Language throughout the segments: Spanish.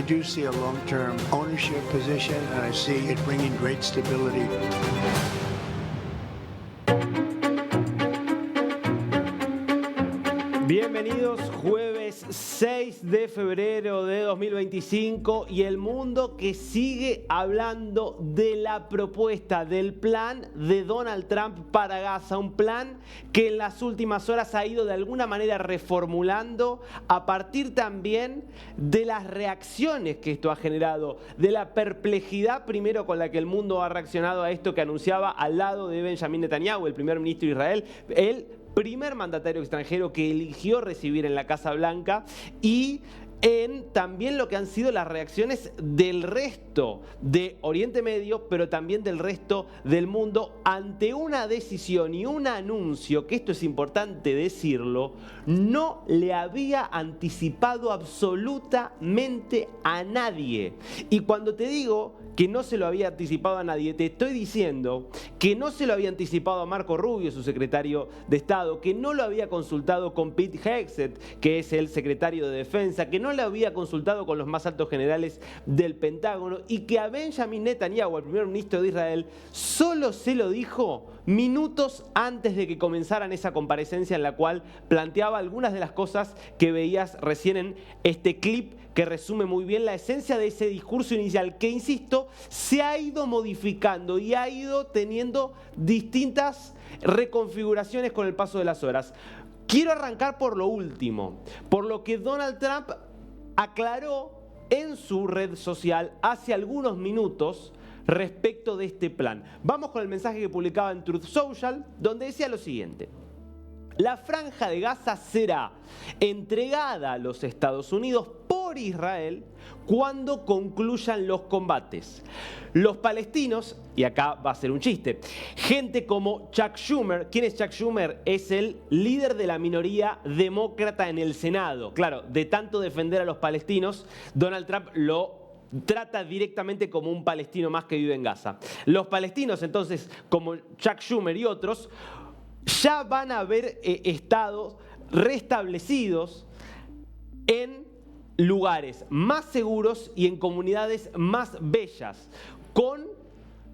do see a long-term ownership position, and I see it bringing great stability. Bienvenidos, jueves 6 de febrero de 2025 y el mundo que sigue hablando de la propuesta del plan de Donald Trump para Gaza, un plan que en las últimas horas ha ido de alguna manera reformulando a partir también de las reacciones que esto ha generado, de la perplejidad primero con la que el mundo ha reaccionado a esto que anunciaba al lado de Benjamin Netanyahu, el primer ministro de Israel, el primer mandatario extranjero que eligió recibir en la Casa Blanca, y en también lo que han sido las reacciones del resto de Oriente Medio, pero también del resto del mundo ante una decisión y un anuncio que, esto es importante decirlo, no le había anticipado absolutamente a nadie. Y cuando te digo que no se lo había anticipado a nadie, te estoy diciendo que no se lo había anticipado a Marco Rubio, su secretario de Estado, que no lo había consultado con Pete Hegseth, que es el secretario de Defensa, que no lo había consultado con los más altos generales del Pentágono, y que a Benjamin Netanyahu, el primer ministro de Israel, solo se lo dijo minutos antes de que comenzaran esa comparecencia en la cual planteaba algunas de las cosas que veías recién en este clip, que resume muy bien la esencia de ese discurso inicial, que, insisto, se ha ido modificando y ha ido teniendo distintas reconfiguraciones con el paso de las horas. Quiero arrancar por lo último, por lo que Donald Trump aclaró en su red social hace algunos minutos respecto de este plan. Vamos con el mensaje que publicaba en Truth Social, donde decía lo siguiente: la franja de Gaza será entregada a los Estados Unidos por Israel cuando concluyan los combates. Los palestinos, y acá va a ser un chiste, gente como Chuck Schumer. ¿Quién es Chuck Schumer? Es el líder de la minoría demócrata en el Senado. Claro, de tanto defender a los palestinos, Donald Trump lo trata directamente como un palestino más que vive en Gaza. Los palestinos, entonces, como Chuck Schumer y otros, ya van a haber estado restablecidos en lugares más seguros y en comunidades más bellas, con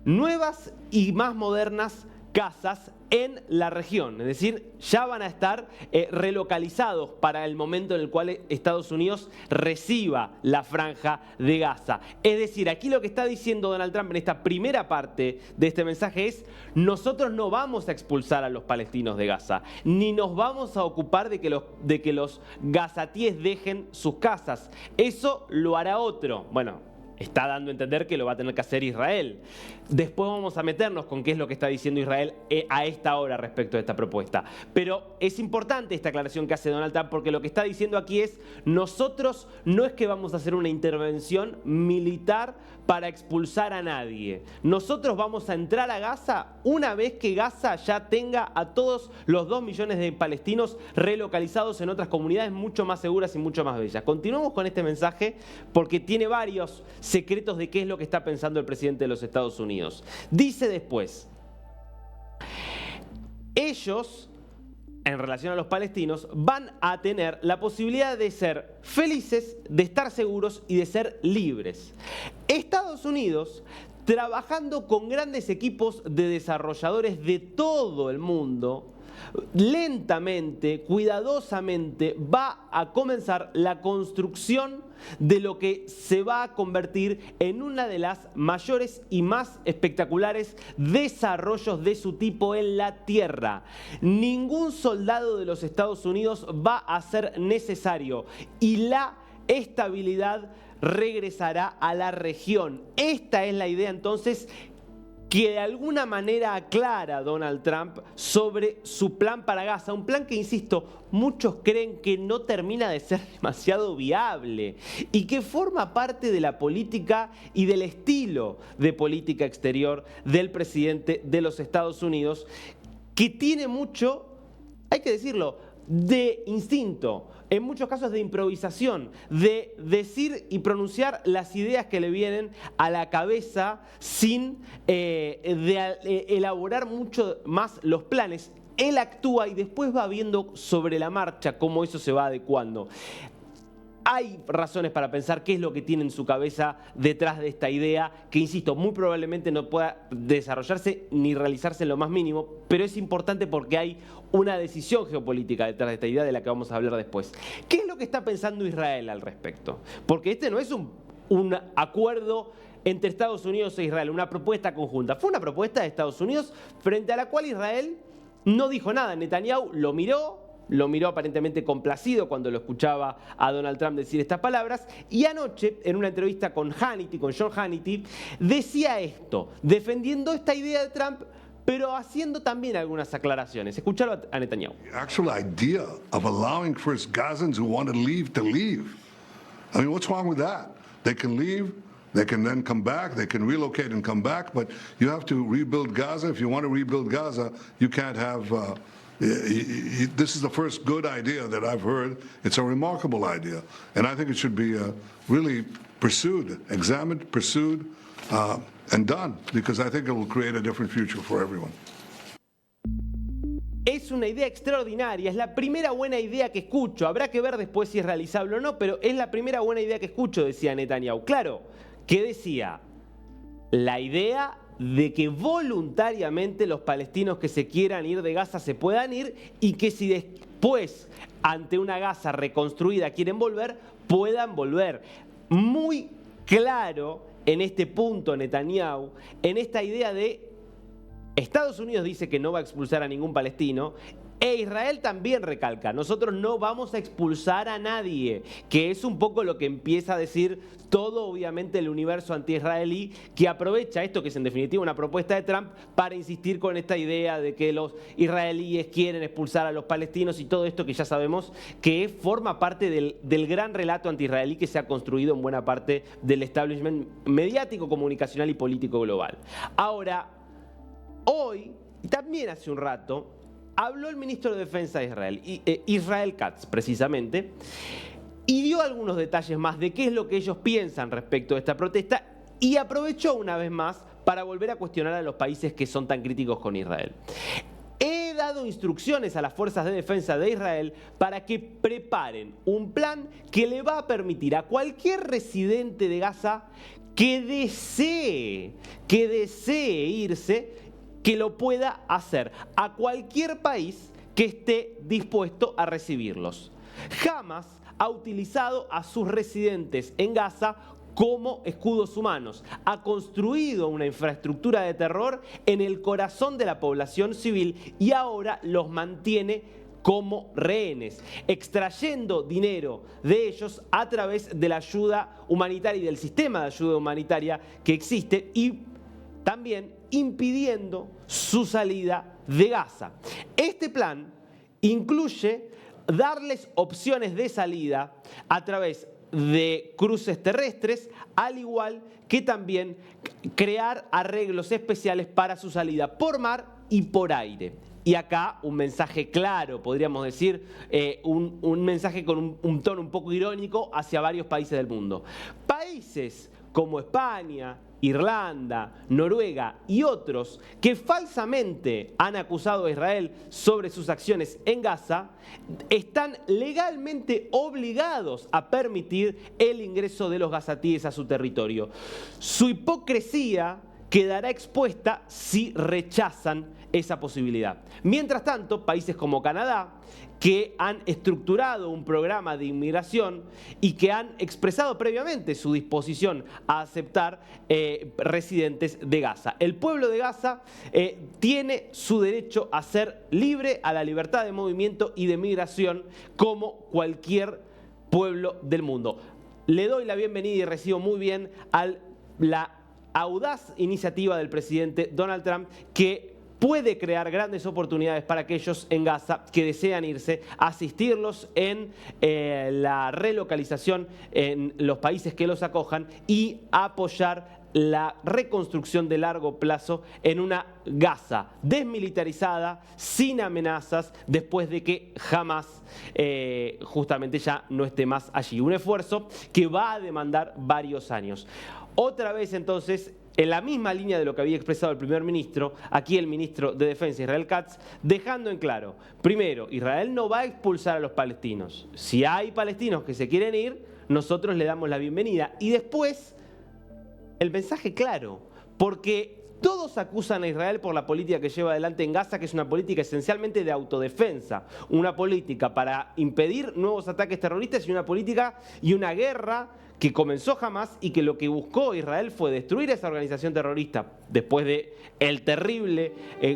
nuevas y más modernas casas en la región. Es decir, ya van a estar relocalizados para el momento en el cual Estados Unidos reciba la franja de Gaza. Es decir, aquí lo que está diciendo Donald Trump en esta primera parte de este mensaje es: nosotros no vamos a expulsar a los palestinos de Gaza, ni nos vamos a ocupar de que los gazatíes dejen sus casas. Eso lo hará otro. Bueno, está dando a entender que lo va a tener que hacer Israel. Después vamos a meternos con qué es lo que está diciendo Israel a esta hora respecto de esta propuesta. Pero es importante esta aclaración que hace Donald Trump, porque lo que está diciendo aquí es: nosotros no es que vamos a hacer una intervención militar para expulsar a nadie. Nosotros vamos a entrar a Gaza una vez que Gaza ya tenga a todos los 2 millones de palestinos relocalizados en otras comunidades mucho más seguras y mucho más bellas. Continuamos con este mensaje porque tiene varios secretos de qué es lo que está pensando el presidente de los Estados Unidos. Dice después: ellos, en relación a los palestinos, van a tener la posibilidad de ser felices, de estar seguros y de ser libres. Estados Unidos, trabajando con grandes equipos de desarrolladores de todo el mundo, lentamente, cuidadosamente, va a comenzar la construcción de lo que se va a convertir en una de las mayores y más espectaculares desarrollos de su tipo en la Tierra. Ningún soldado de los Estados Unidos va a ser necesario y la estabilidad regresará a la región. Esta es la idea, entonces, que de alguna manera aclara Donald Trump sobre su plan para Gaza. Un plan que, insisto, muchos creen que no termina de ser demasiado viable y que forma parte de la política y del estilo de política exterior del presidente de los Estados Unidos, que tiene mucho, hay que decirlo, de instinto, en muchos casos de improvisación, de decir y pronunciar las ideas que le vienen a la cabeza sin elaborar mucho más los planes. Él actúa y después va viendo sobre la marcha cómo eso se va adecuando. hay razones para pensar qué es lo que tiene en su cabeza detrás de esta idea, que insisto, muy probablemente no pueda desarrollarse ni realizarse en lo más mínimo, pero es importante porque hay una decisión geopolítica detrás de esta idea de la que vamos a hablar después. ¿Qué es lo que está pensando Israel al respecto? Porque este no es un acuerdo entre Estados Unidos e Israel, una propuesta conjunta. Fue una propuesta de Estados Unidos frente a la cual Israel no dijo nada. Netanyahu lo miró aparentemente complacido cuando lo escuchaba a Donald Trump decir estas palabras, y anoche, en una entrevista con John Hannity, decía esto, defendiendo esta idea de Trump, pero haciendo también algunas aclaraciones. Escuchalo a Netanyahu. The actual idea of allowing first Gazans who want to leave. I mean, what's wrong with that? They can leave. They can then come back, they can relocate and come back, but you have to rebuild Gaza. If you want to rebuild Gaza, you can't have, this is the first good idea that I've heard. It's a remarkable idea, and I think it should be really pursued, examined, pursued, and done, because I think it will create a different future for everyone. Es una idea extraordinaria, es la primera buena idea que escucho. Habrá que ver después si es realizable o no, pero es la primera buena idea que escucho, decía Netanyahu. Claro, ¿qué decía? La idea de que voluntariamente los palestinos que se quieran ir de Gaza se puedan ir y que si después, ante una Gaza reconstruida, quieren volver, puedan volver. Muy claro en este punto Netanyahu, en esta idea de Estados Unidos dice que no va a expulsar a ningún palestino, e Israel también recalca, nosotros no vamos a expulsar a nadie, que es un poco lo que empieza a decir todo, obviamente, el universo anti-israelí, que aprovecha esto, que es en definitiva una propuesta de Trump, para insistir con esta idea de que los israelíes quieren expulsar a los palestinos y todo esto que ya sabemos que forma parte del gran relato anti-israelí que se ha construido en buena parte del establishment mediático, comunicacional y político global. Ahora, hoy, y también hace un rato, habló el ministro de Defensa de Israel, Israel Katz, precisamente, y dio algunos detalles más de qué es lo que ellos piensan respecto de esta protesta y aprovechó una vez más para volver a cuestionar a los países que son tan críticos con Israel. He dado instrucciones a las fuerzas de defensa de Israel para que preparen un plan que le va a permitir a cualquier residente de Gaza que desee irse, que lo pueda hacer a cualquier país que esté dispuesto a recibirlos. Hamas ha utilizado a sus residentes en Gaza como escudos humanos. Ha construido una infraestructura de terror en el corazón de la población civil y ahora los mantiene como rehenes, extrayendo dinero de ellos a través de la ayuda humanitaria y del sistema de ayuda humanitaria que existe y también impidiendo su salida de Gaza. Este plan incluye darles opciones de salida a través de cruces terrestres, al igual que también crear arreglos especiales para su salida por mar y por aire. Y acá un mensaje claro, podríamos decir, un mensaje con un tono un poco irónico hacia varios países del mundo. Países como España, Irlanda, Noruega y otros que falsamente han acusado a Israel sobre sus acciones en Gaza, están legalmente obligados a permitir el ingreso de los gazatíes a su territorio. Su hipocresía quedará expuesta si rechazan esa posibilidad. Mientras tanto, países como Canadá, que han estructurado un programa de inmigración y que han expresado previamente su disposición a aceptar residentes de Gaza. El pueblo de Gaza tiene su derecho a ser libre, a la libertad de movimiento y de migración como cualquier pueblo del mundo. Le doy la bienvenida y recibo muy bien a la audaz iniciativa del presidente Donald Trump, que puede crear grandes oportunidades para aquellos en Gaza que desean irse, asistirlos en la relocalización en los países que los acojan y apoyar la reconstrucción de largo plazo en una Gaza desmilitarizada, sin amenazas, después de que Hamas justamente ya no esté más allí. Un esfuerzo que va a demandar varios años. Otra vez entonces, en la misma línea de lo que había expresado el primer ministro, aquí el ministro de Defensa, Israel Katz, dejando en claro, primero, Israel no va a expulsar a los palestinos. Si hay palestinos que se quieren ir, nosotros le damos la bienvenida. Y después, el mensaje claro, porque todos acusan a Israel por la política que lleva adelante en Gaza, que es una política esencialmente de autodefensa, una política para impedir nuevos ataques terroristas y una política y una guerra que comenzó Hamas y que lo que buscó Israel fue destruir esa organización terrorista después de el terrible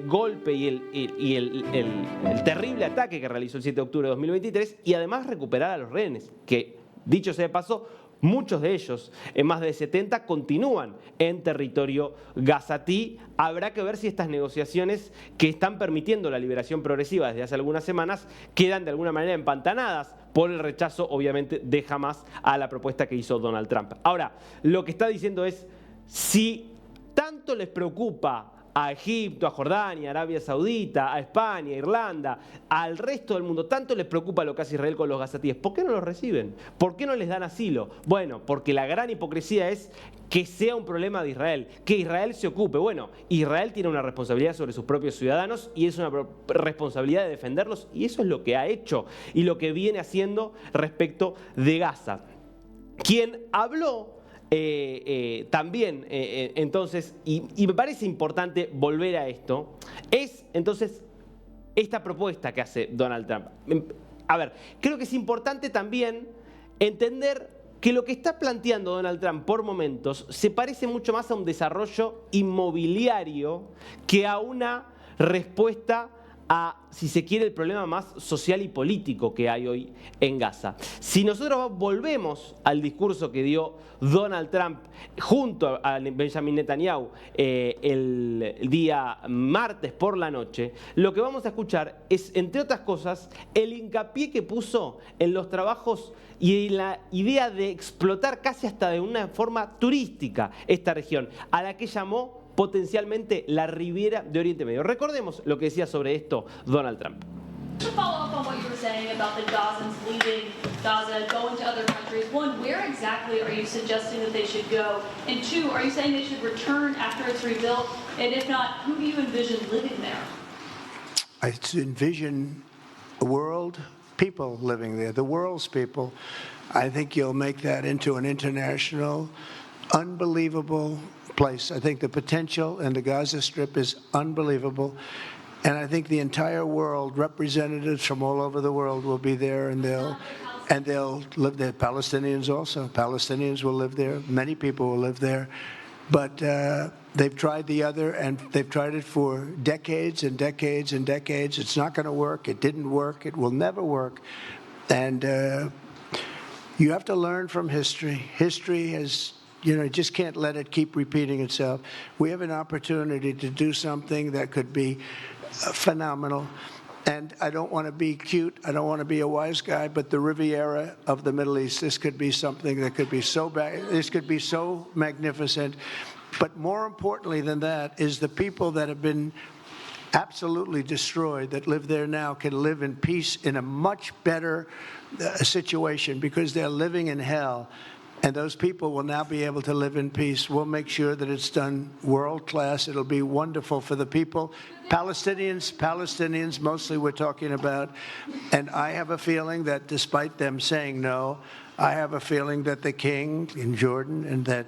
golpe y el terrible ataque que realizó el 7 de octubre de 2023 y además recuperar a los rehenes, que dicho sea de paso, muchos de ellos, en más de 70, continúan en territorio gazatí. Habrá que ver si estas negociaciones que están permitiendo la liberación progresiva desde hace algunas semanas quedan de alguna manera empantanadas por el rechazo, obviamente, de Hamas a la propuesta que hizo Donald Trump. Ahora, lo que está diciendo es, si tanto les preocupa a Egipto, a Jordania, a Arabia Saudita, a España, a Irlanda, al resto del mundo, tanto les preocupa lo que hace Israel con los gazatíes, ¿por qué no los reciben? ¿Por qué no les dan asilo? Bueno, porque la gran hipocresía es que sea un problema de Israel, que Israel se ocupe. Bueno, Israel tiene una responsabilidad sobre sus propios ciudadanos y es una responsabilidad de defenderlos, y eso es lo que ha hecho y lo que viene haciendo respecto de Gaza. Quien habló también, entonces, y me parece importante volver a esto, es entonces esta propuesta que hace Donald Trump. A ver, creo que es importante también entender que lo que está planteando Donald Trump por momentos se parece mucho más a un desarrollo inmobiliario que a una respuesta a, si se quiere, el problema más social y político que hay hoy en Gaza. Si nosotros volvemos al discurso que dio Donald Trump junto a Benjamin Netanyahu el día martes por la noche, lo que vamos a escuchar es, entre otras cosas, el hincapié que puso en los trabajos y en la idea de explotar casi hasta de una forma turística esta región, a la que llamó potencialmente la Riviera de Oriente Medio. Recordemos lo que decía sobre esto Donald Trump. To follow up on what you were saying about the Gazans leaving Gaza, going to other countries, one, where exactly are you suggesting that they should go? And two, are you saying they should return after it's rebuilt? And if not, who do you envision living there? I envision a world, people living there, the world's people. I think you'll make that into an international, unbelievable place. I think the potential in the Gaza Strip is unbelievable. And I think the entire world, representatives from all over the world will be there, and they'll live there. Palestinians also. Palestinians will live there. Many people will live there. But they've tried the other, and they've tried it for decades and decades and decades. It's not going to work. It didn't work. It will never work. And you have to learn from history. History has, you just can't let it keep repeating itself. We have an opportunity to do something that could be phenomenal. And I don't want to be cute. I don't want to be a wise guy, but the Riviera of the Middle East, this could be something that could be so bad. This could be so magnificent. But more importantly than that is the people that have been absolutely destroyed that live there now can live in peace in a much better situation, because they're living in hell. And those people will now be able to live in peace. We'll make sure that it's done world class. It'll be wonderful for the people. Palestinians mostly we're talking about. And I have a feeling that despite them saying no, I have a feeling that the king in Jordan and that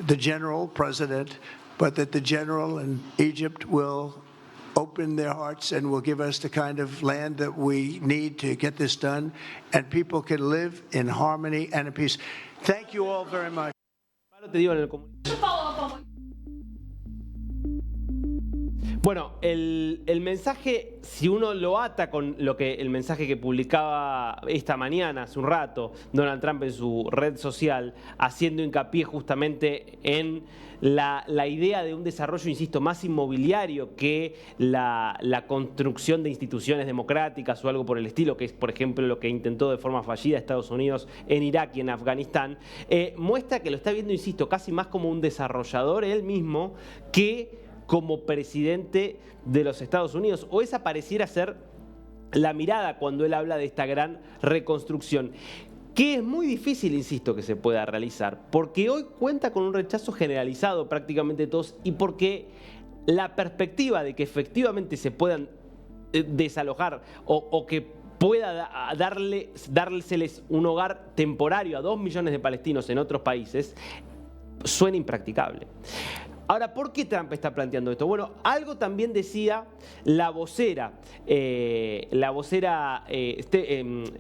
the general president, but that the general in Egypt will open their hearts and will give us the kind of land that we need to get this done, and people can live in harmony and in peace. Thank you all very much. To follow up on what Bueno, el mensaje, si uno lo ata con el mensaje que publicaba esta mañana, hace un rato, Donald Trump en su red social, haciendo hincapié justamente en la idea de un desarrollo, insisto, más inmobiliario que la construcción de instituciones democráticas o algo por el estilo, que es, por ejemplo, lo que intentó de forma fallida Estados Unidos en Irak y en Afganistán, muestra que lo está viendo, insisto, casi más como un desarrollador él mismo que como presidente de los Estados Unidos, o esa pareciera ser la mirada cuando él habla de esta gran reconstrucción, que es muy difícil, insisto, que se pueda realizar, porque hoy cuenta con un rechazo generalizado prácticamente de todos, y porque la perspectiva de que efectivamente se puedan desalojar o que pueda dárseles un hogar temporario a 2 millones de palestinos en otros países, suena impracticable. Ahora, ¿por qué Trump está planteando esto? Bueno, algo también decía la vocera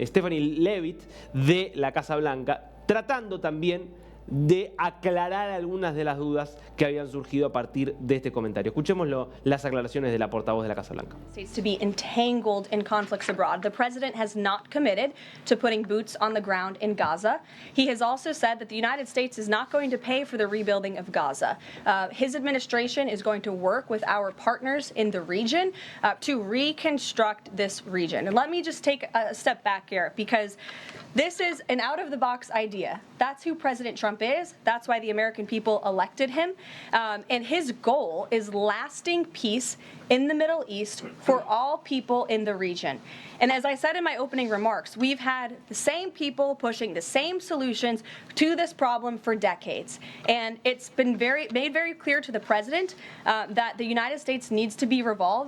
Stephanie Levitt de la Casa Blanca, tratando también de aclarar algunas de las dudas que habían surgido a partir de este comentario. Escuchémoslo, las aclaraciones de la portavoz de la Casa Blanca. States to be entangled in conflicts abroad. The president has not committed to putting boots on the ground in Gaza. He has also said that the United States is not going to pay for the rebuilding of Gaza. His administration is going to work with our partners in the region to reconstruct this region. And let me just take a step back here, because this is an out-of-the-box idea. That's who President Trump is. That's why the American people elected him. And his goal is lasting peace in the Middle East for all people in the region. And as I said in my opening remarks, we've had the same people pushing the same solutions to this problem for decades. And it's been made very clear to the president that the United States needs to be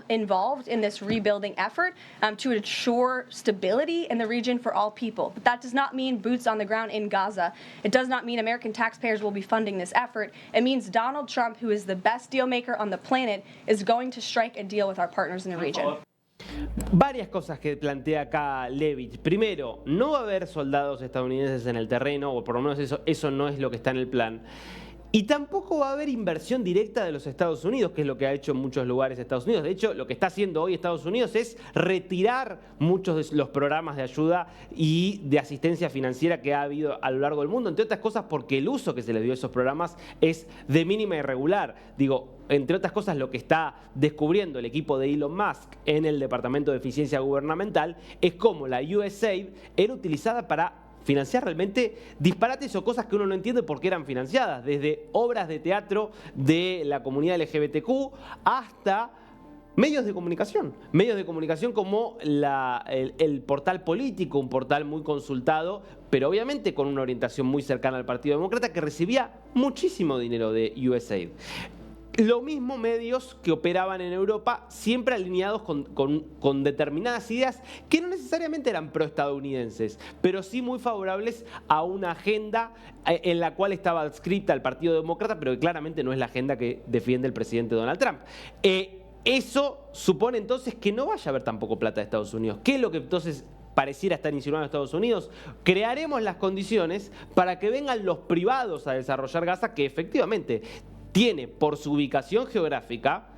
involved in this rebuilding effort to ensure stability in the region for all people. But that does not mean boots on the ground in Gaza. It does not mean American taxpayers will be funding this effort. It means Donald Trump, who is the best deal maker on the planet, is going to strike a deal with our partners in the region. Varias cosas que plantea acá Levitt. Primero, no va a haber soldados estadounidenses en el terreno, o por lo menos eso no es lo que está en el plan. Y tampoco va a haber inversión directa de los Estados Unidos, que es lo que ha hecho en muchos lugares Estados Unidos. De hecho, lo que está haciendo hoy Estados Unidos es retirar muchos de los programas de ayuda y de asistencia financiera que ha habido a lo largo del mundo, entre otras cosas porque el uso que se les dio a esos programas es de mínima irregular. Digo, entre otras cosas, lo que está descubriendo el equipo de Elon Musk en el Departamento de Eficiencia Gubernamental es cómo la USAID era utilizada para financiar realmente disparates o cosas que uno no entiende por qué eran financiadas, desde obras de teatro de la comunidad LGBTQ hasta medios de comunicación como el portal político, un portal muy consultado, pero obviamente con una orientación muy cercana al Partido Demócrata, que recibía muchísimo dinero de USAID. Lo mismo medios que operaban en Europa, siempre alineados con determinadas ideas que no necesariamente eran proestadounidenses, pero sí muy favorables a una agenda en la cual estaba adscrita al Partido Demócrata, pero que claramente no es la agenda que defiende el presidente Donald Trump. Eso supone entonces que no vaya a haber tampoco plata de Estados Unidos. ¿Qué es lo que entonces pareciera estar insinuando Estados Unidos? Crearemos las condiciones para que vengan los privados a desarrollar Gaza, que efectivamente tiene, por su ubicación geográfica,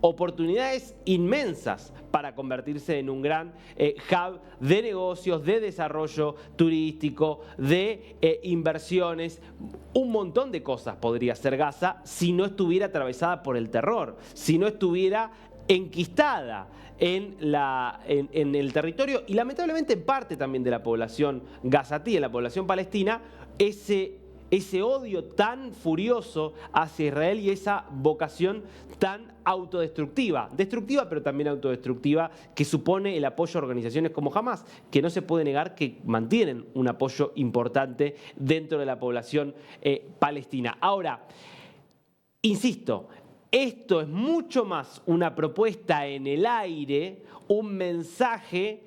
oportunidades inmensas para convertirse en un gran hub de negocios, de desarrollo turístico, de inversiones. Un montón de cosas podría ser Gaza si no estuviera atravesada por el terror, si no estuviera enquistada en el territorio y lamentablemente en parte también de la población gazatí, en la población palestina, ese odio tan furioso hacia Israel y esa vocación tan autodestructiva, pero también autodestructiva, que supone el apoyo a organizaciones como Hamas, que no se puede negar que mantienen un apoyo importante dentro de la población palestina. Ahora, insisto, esto es mucho más una propuesta en el aire, un mensaje,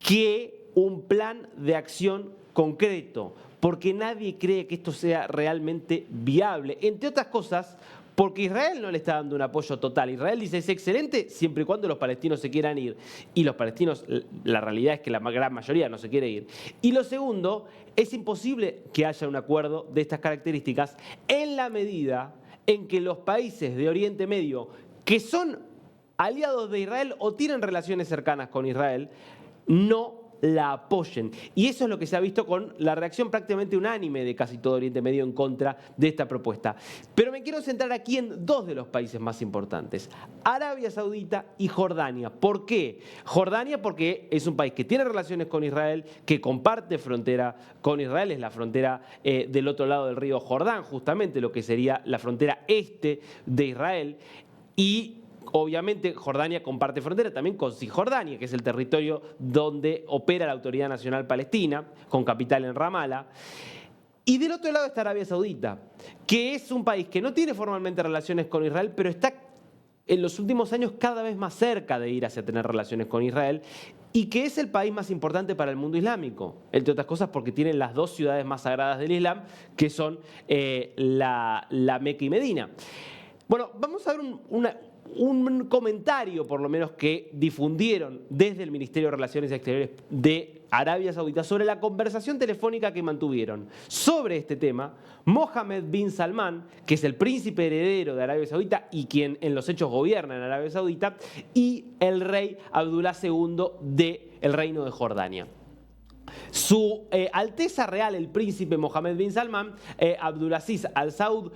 que un plan de acción concreto, porque nadie cree que esto sea realmente viable. Entre otras cosas, porque Israel no le está dando un apoyo total. Israel dice es excelente siempre y cuando los palestinos se quieran ir. Y los palestinos, la realidad es que la gran mayoría no se quiere ir. Y lo segundo, es imposible que haya un acuerdo de estas características en la medida en que los países de Oriente Medio, que son aliados de Israel o tienen relaciones cercanas con Israel, no la apoyen. Y eso es lo que se ha visto con la reacción prácticamente unánime de casi todo Oriente Medio en contra de esta propuesta. Pero me quiero centrar aquí en dos de los países más importantes, Arabia Saudita y Jordania. ¿Por qué? Jordania porque es un país que tiene relaciones con Israel, que comparte frontera con Israel, es la frontera del otro lado del río Jordán, justamente lo que sería la frontera este de Israel, y obviamente Jordania comparte frontera también con Cisjordania, que es el territorio donde opera la Autoridad Nacional Palestina, con capital en Ramala. Y del otro lado está Arabia Saudita, que es un país que no tiene formalmente relaciones con Israel, pero está en los últimos años cada vez más cerca de ir hacia tener relaciones con Israel y que es el país más importante para el mundo islámico, entre otras cosas porque tiene las dos ciudades más sagradas del Islam, que son la Meca y Medina. Bueno, vamos a ver un comentario, por lo menos, que difundieron desde el Ministerio de Relaciones Exteriores de Arabia Saudita sobre la conversación telefónica que mantuvieron sobre este tema Mohammed bin Salman, que es el príncipe heredero de Arabia Saudita y quien en los hechos gobierna en Arabia Saudita, y el rey Abdullah II del Reino de Jordania. Su Alteza Real, el príncipe Mohammed bin Salman, Abdulaziz Al Saud,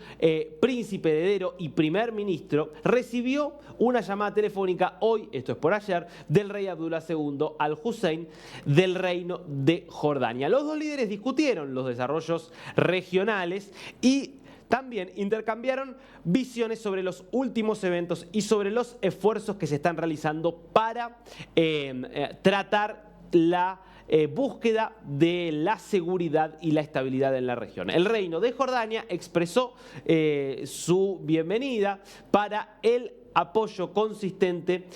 príncipe heredero y primer ministro, recibió una llamada telefónica hoy, esto es por ayer, del rey Abdullah II Al Hussein del Reino de Jordania. Los dos líderes discutieron los desarrollos regionales y también intercambiaron visiones sobre los últimos eventos y sobre los esfuerzos que se están realizando para tratar la búsqueda de la seguridad y la estabilidad en la región. El Reino de Jordania expresó su bienvenida para el apoyo consistente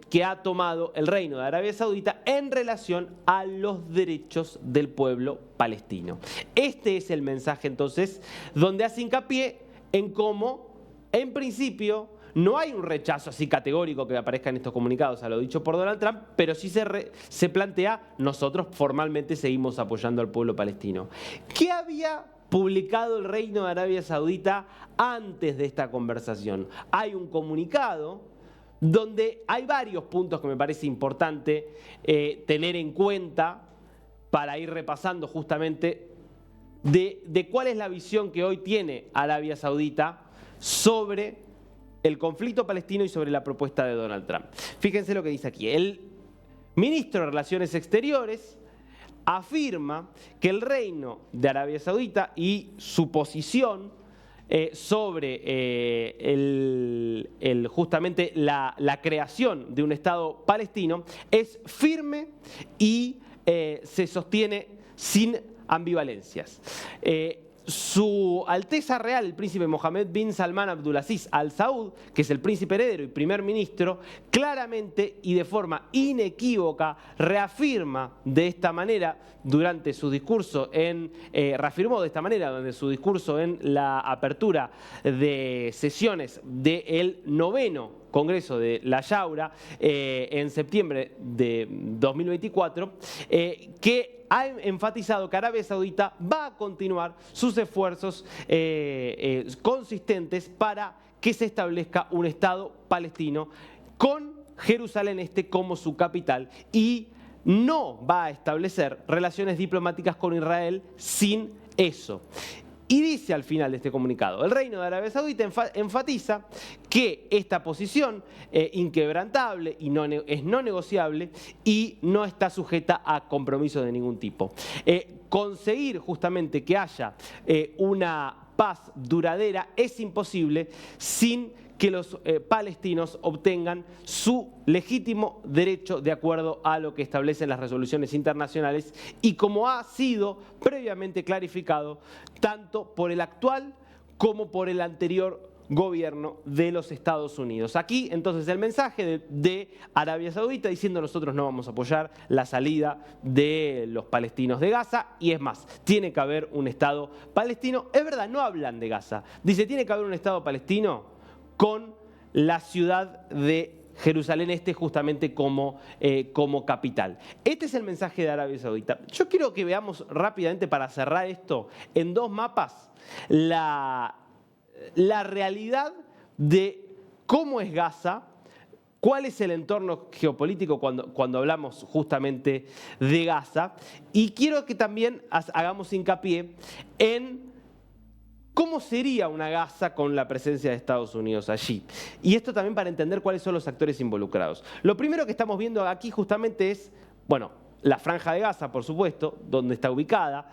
que ha tomado el Reino de Arabia Saudita en relación a los derechos del pueblo palestino. Este es el mensaje entonces donde hace hincapié en cómo, en principio, no hay un rechazo así categórico que aparezca en estos comunicados a lo dicho por Donald Trump, pero sí se plantea, nosotros formalmente seguimos apoyando al pueblo palestino. ¿Qué había publicado el Reino de Arabia Saudita antes de esta conversación? Hay un comunicado donde hay varios puntos que me parece importante tener en cuenta para ir repasando justamente de cuál es la visión que hoy tiene Arabia Saudita sobre el conflicto palestino y sobre la propuesta de Donald Trump. Fíjense lo que dice aquí. El ministro de Relaciones Exteriores afirma que el Reino de Arabia Saudita y su posición sobre justamente la creación de un Estado palestino es firme y se sostiene sin ambivalencias. Su Alteza Real, el príncipe Mohammed bin Salman Abdulaziz Al Saud, que es el príncipe heredero y primer ministro, claramente y de forma inequívoca reafirma de esta manera durante su discurso reafirmó de esta manera durante su discurso en la apertura de sesiones del 9º Congreso de La Yaura en septiembre de 2024, que ha enfatizado que Arabia Saudita va a continuar sus esfuerzos consistentes para que se establezca un Estado palestino con Jerusalén Este como su capital y no va a establecer relaciones diplomáticas con Israel sin eso. Y dice al final de este comunicado, el Reino de Arabia Saudita enfatiza que esta posición inquebrantable y es no negociable y no está sujeta a compromisos de ningún tipo. Conseguir justamente que haya una paz duradera es imposible sin que los palestinos obtengan su legítimo derecho de acuerdo a lo que establecen las resoluciones internacionales y como ha sido previamente clarificado tanto por el actual como por el anterior gobierno de los Estados Unidos. Aquí entonces el mensaje de Arabia Saudita diciendo nosotros no vamos a apoyar la salida de los palestinos de Gaza y es más, tiene que haber un Estado palestino. Es verdad, no hablan de Gaza, dice tiene que haber un Estado palestino con la ciudad de Jerusalén Este justamente como capital. Este es el mensaje de Arabia Saudita. Yo quiero que veamos rápidamente para cerrar esto en dos mapas la realidad de cómo es Gaza, cuál es el entorno geopolítico cuando hablamos justamente de Gaza y quiero que también hagamos hincapié en ¿cómo sería una Gaza con la presencia de Estados Unidos allí? Y esto también para entender cuáles son los actores involucrados. Lo primero que estamos viendo aquí justamente es, bueno, la Franja de Gaza, por supuesto, donde está ubicada.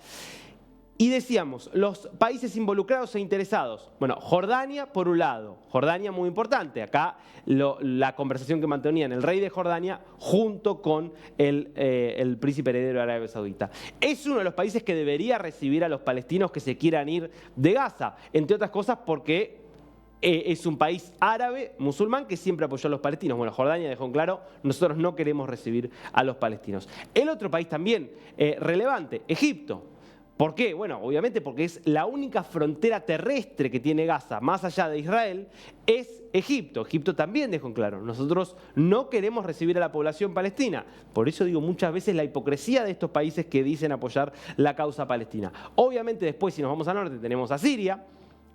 Y decíamos, los países involucrados e interesados. Bueno, Jordania por un lado, Jordania muy importante. Acá la conversación que mantenían el rey de Jordania junto con el príncipe heredero de Arabia Saudita. Es uno de los países que debería recibir a los palestinos que se quieran ir de Gaza, entre otras cosas porque es un país árabe, musulmán, que siempre apoyó a los palestinos. Bueno, Jordania dejó en claro, nosotros no queremos recibir a los palestinos. El otro país también relevante, Egipto. ¿Por qué? Bueno, obviamente porque es la única frontera terrestre que tiene Gaza, más allá de Israel, es Egipto. Egipto también dejó en claro, nosotros no queremos recibir a la población palestina. Por eso digo muchas veces la hipocresía de estos países que dicen apoyar la causa palestina. Obviamente después, si nos vamos al norte, tenemos a Siria.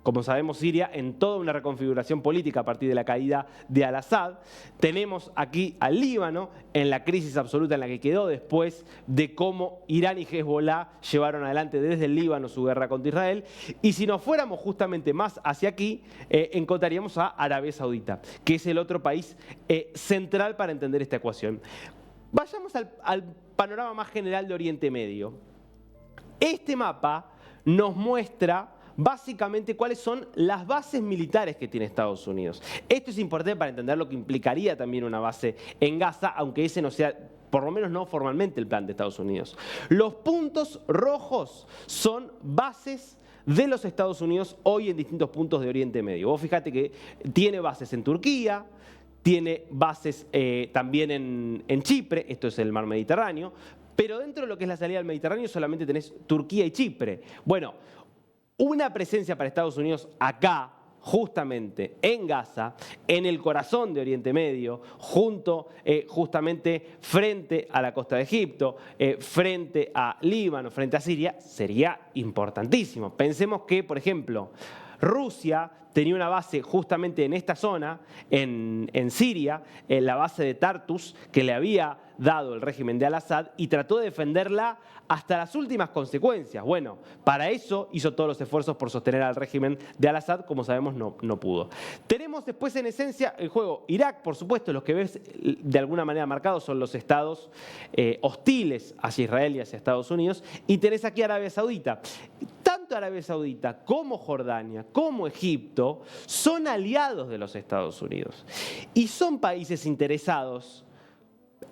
Como sabemos, Siria en toda una reconfiguración política a partir de la caída de Al-Assad. Tenemos aquí al Líbano en la crisis absoluta en la que quedó después de cómo Irán y Hezbollah llevaron adelante desde el Líbano su guerra contra Israel. Y si nos fuéramos justamente más hacia aquí, encontraríamos a Arabia Saudita, que es el otro país central para entender esta ecuación. Vayamos al panorama más general de Oriente Medio. Este mapa nos muestra básicamente cuáles son las bases militares que tiene Estados Unidos. Esto es importante para entender lo que implicaría también una base en Gaza, aunque ese no sea, por lo menos no formalmente, el plan de Estados Unidos. Los puntos rojos son bases de los Estados Unidos hoy en distintos puntos de Oriente Medio. Vos fíjate que tiene bases en Turquía, tiene bases también en Chipre, esto es el mar Mediterráneo, pero dentro de lo que es la salida al Mediterráneo solamente tenés Turquía y Chipre. Bueno, una presencia para Estados Unidos acá, justamente en Gaza, en el corazón de Oriente Medio, justamente frente a la costa de Egipto, frente a Líbano, frente a Siria, sería importantísimo. Pensemos que, por ejemplo, Rusia tenía una base justamente en esta zona, en Siria, en la base de Tartus, que le había dado el régimen de Al-Assad, y trató de defenderla hasta las últimas consecuencias. Bueno, para eso hizo todos los esfuerzos por sostener al régimen de Al-Assad, como sabemos no pudo. Tenemos después en esencia el juego Irak, por supuesto, los que ves de alguna manera marcados son los estados hostiles hacia Israel y hacia Estados Unidos, y tenés aquí Arabia Saudita. Tanto Arabia Saudita como Jordania, como Egipto, son aliados de los Estados Unidos. Y son países interesados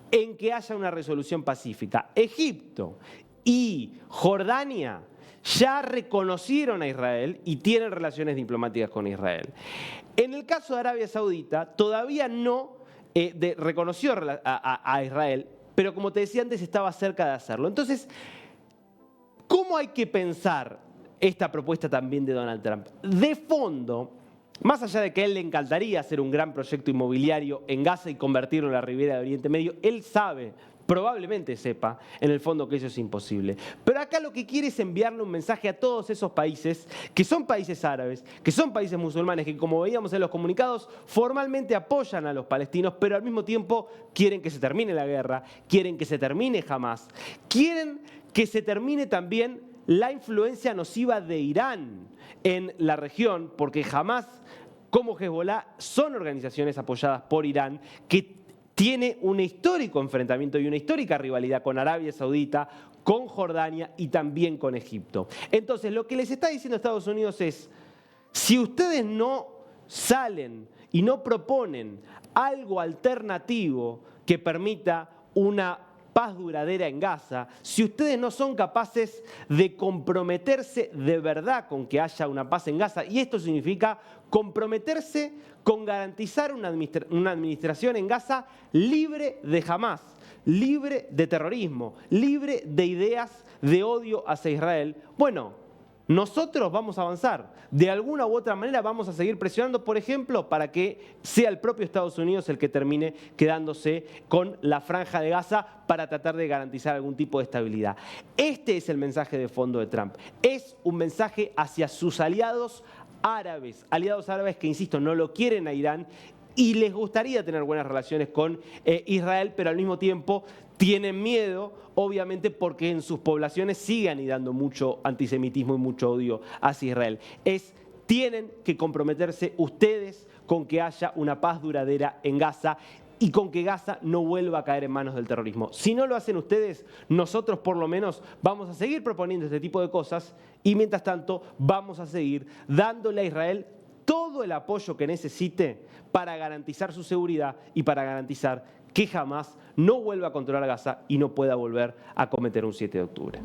en que haya una resolución pacífica. Egipto y Jordania ya reconocieron a Israel y tienen relaciones diplomáticas con Israel. En el caso de Arabia Saudita, todavía no reconoció a Israel, pero como te decía antes, estaba cerca de hacerlo. Entonces, ¿cómo hay que pensar esta propuesta también de Donald Trump? De fondo, más allá de que a él le encantaría hacer un gran proyecto inmobiliario en Gaza y convertirlo en la Ribera de Oriente Medio, él sabe, probablemente sepa, en el fondo que eso es imposible. Pero acá lo que quiere es enviarle un mensaje a todos esos países, que son países árabes, que son países musulmanes, que como veíamos en los comunicados, formalmente apoyan a los palestinos, pero al mismo tiempo quieren que se termine la guerra, quieren que se termine Hamás, quieren que se termine también la influencia nociva de Irán en la región, porque Hamás como Hezbollah son organizaciones apoyadas por Irán que tiene un histórico enfrentamiento y una histórica rivalidad con Arabia Saudita, con Jordania y también con Egipto. Entonces, lo que les está diciendo Estados Unidos es, si ustedes no salen y no proponen algo alternativo que permita una paz duradera en Gaza, si ustedes no son capaces de comprometerse de verdad con que haya una paz en Gaza, y esto significa comprometerse con garantizar una administración en Gaza libre de Hamás, libre de terrorismo, libre de ideas de odio hacia Israel, bueno, nosotros vamos a avanzar. De alguna u otra manera vamos a seguir presionando, por ejemplo, para que sea el propio Estados Unidos el que termine quedándose con la franja de Gaza para tratar de garantizar algún tipo de estabilidad. Este es el mensaje de fondo de Trump. Es un mensaje hacia sus aliados árabes que, insisto, no lo quieren a Irán y les gustaría tener buenas relaciones con Israel, pero al mismo tiempo tienen miedo, obviamente, porque en sus poblaciones sigue anidando mucho antisemitismo y mucho odio hacia Israel. Tienen que comprometerse ustedes con que haya una paz duradera en Gaza y con que Gaza no vuelva a caer en manos del terrorismo. Si no lo hacen ustedes, nosotros por lo menos vamos a seguir proponiendo este tipo de cosas y mientras tanto vamos a seguir dándole a Israel todo el apoyo que necesite para garantizar su seguridad y para garantizar que jamás no vuelva a controlar Gaza y no pueda volver a cometer un 7 de octubre.